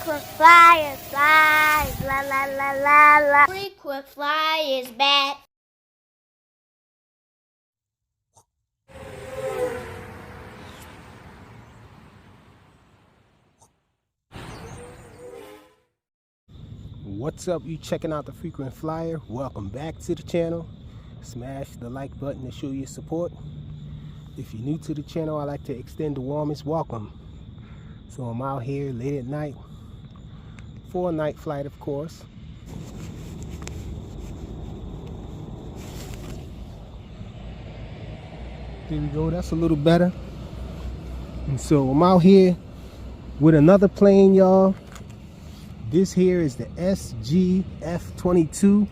Frequent flyer flies, la la la la la. Frequent flyer is back. What's up, you checking out the Frequent Flyer? Welcome back to the channel. Smash the like button to show your support. If you're new to the channel, I'd like to extend the warmest welcome. So I'm out here late at night for a night flight, of course. There we go, that's a little better. And so I'm out here with another plane, y'all. This here is the F22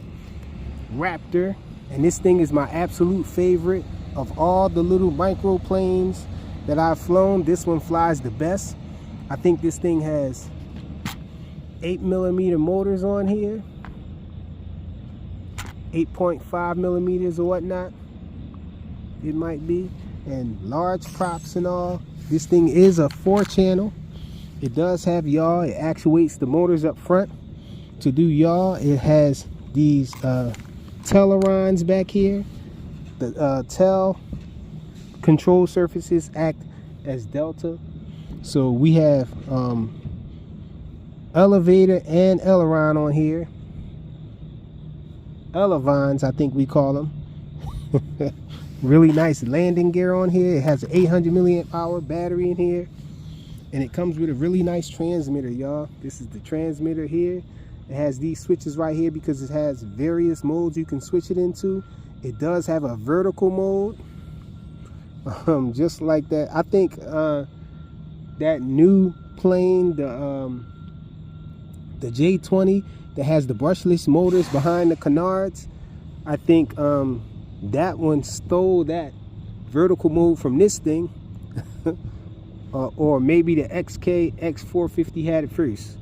Raptor, and this thing is my absolute favorite of all the little micro planes that I've flown. This one flies the best. I think this thing has 8mm motors on here, 8.5 millimeters or whatnot, it might be, and large props and all. This thing is a 4-channel. It does have yaw. It actuates the motors up front to do yaw. It has these ailerons back here. The tail control surfaces act as delta. So we have elevator and aileron on here. Elevons, I think we call them. Really nice landing gear on here. It has an 800 milliamp hour battery in here. And it comes with a really nice transmitter, y'all. This is the transmitter here. It has these switches right here because it has various modes you can switch it into. It does have a vertical mode, just like that. I think that new plane, the J20, that has the brushless motors behind the canards, I think that one stole that vertical mode from this thing. Or maybe the XK X450 had it first.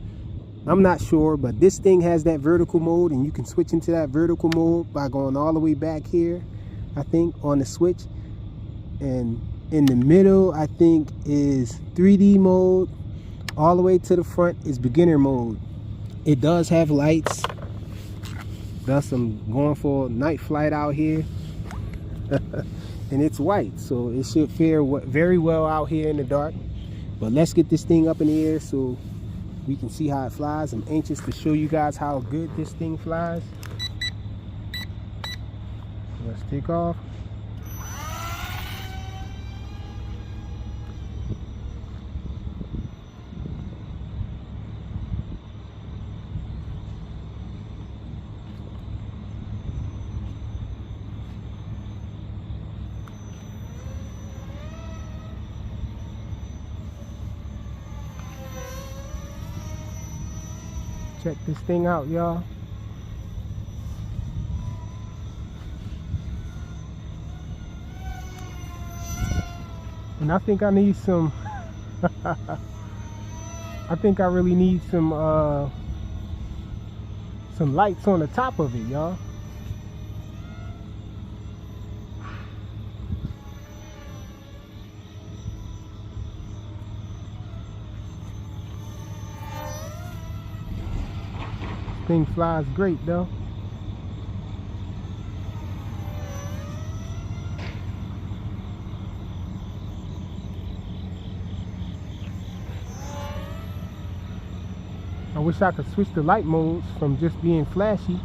I'm not sure, but this thing has that vertical mode, and you can switch into that vertical mode by going all the way back here, I think, on the switch. And in the middle, I think, is 3D mode. All the way to the front is beginner mode. It does have lights. Thus, I'm going for a night flight out here. And it's white, so it should fare very well out here in the dark. But let's get this thing up in the air so we can see how it flies. I'm anxious to show you guys how good this thing flies. Let's take off. Check this thing out, y'all. And I think I need some I think I really need some lights on the top of it, y'all. Thing flies great though. I wish I could switch the light modes from just being flashy.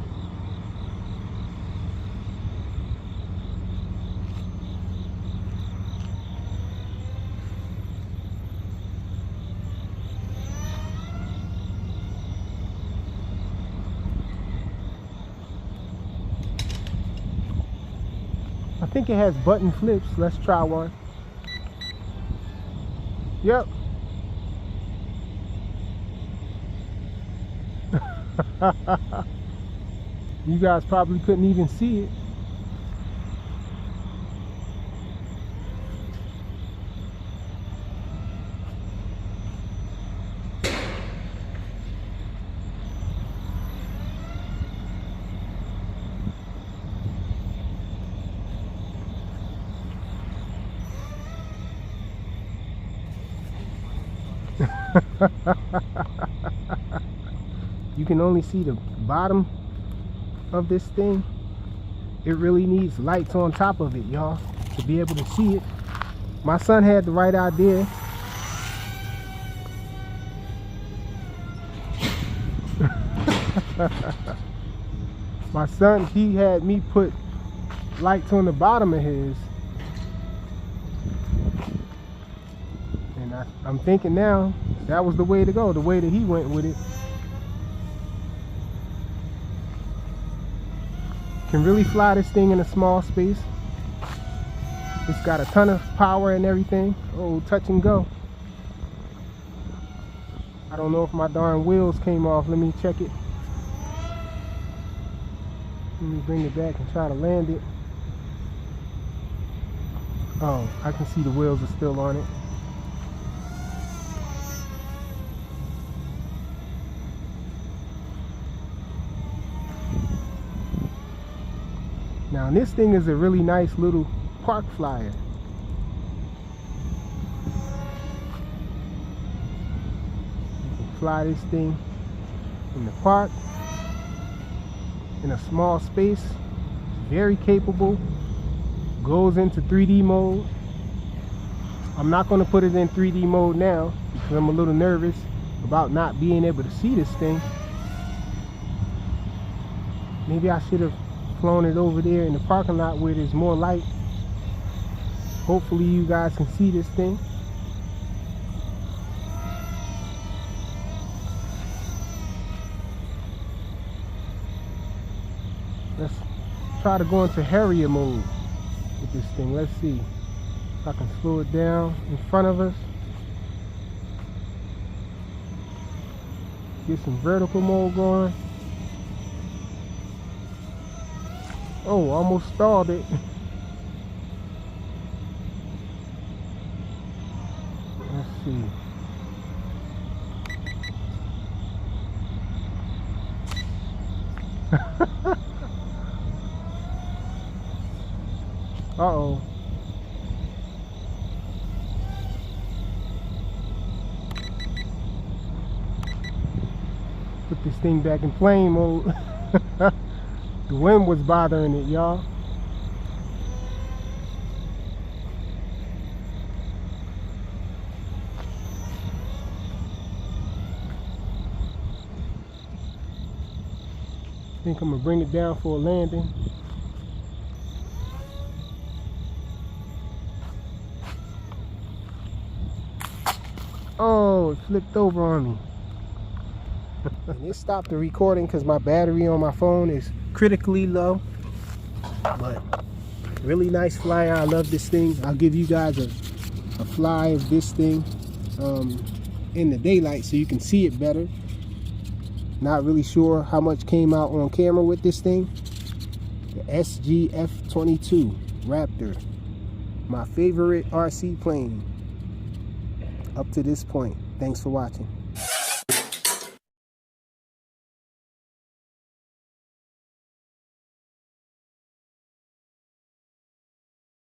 I think it has button flips. Let's try one. Yep. You guys probably couldn't even see it. You can only see the bottom of this thing. It really needs lights on top of it, y'all, to be able to see it. My son had the right idea. My son, he had me put lights on the bottom of his. And I'm thinking now, that was the way to go, the way that he went with it. Can really fly this thing in a small space. It's got a ton of power and everything. Oh, touch and go. I don't know if my darn wheels came off. Let me check it. Let me bring it back and try to land it. Oh, I can see the wheels are still on it. Now this thing is a really nice little park flyer. You can fly this thing in the park, in a small space. Very capable. Goes into 3D mode. I'm not going to put it in 3D mode now because I'm a little nervous about not being able to see this thing. Maybe I should have flown it over there in the parking lot where there's more light. Hopefully you guys can see this thing. Let's try to go into Harrier mode with this thing. Let's see if I can slow it down in front of us. Get some vertical mode going. Oh, almost stalled it. Let's see. Uh-oh. Put this thing back in plane mode. The wind was bothering it, y'all. I think I'm gonna bring it down for a landing. Oh, it flipped over on me. And it stopped the recording because my battery on my phone is critically low. But really nice flyer. I love this thing. I'll give you guys a fly of this thing in the daylight so you can see it better. Not really sure how much came out on camera with this thing. The F22 Raptor. My favorite RC plane up to this point. Thanks for watching.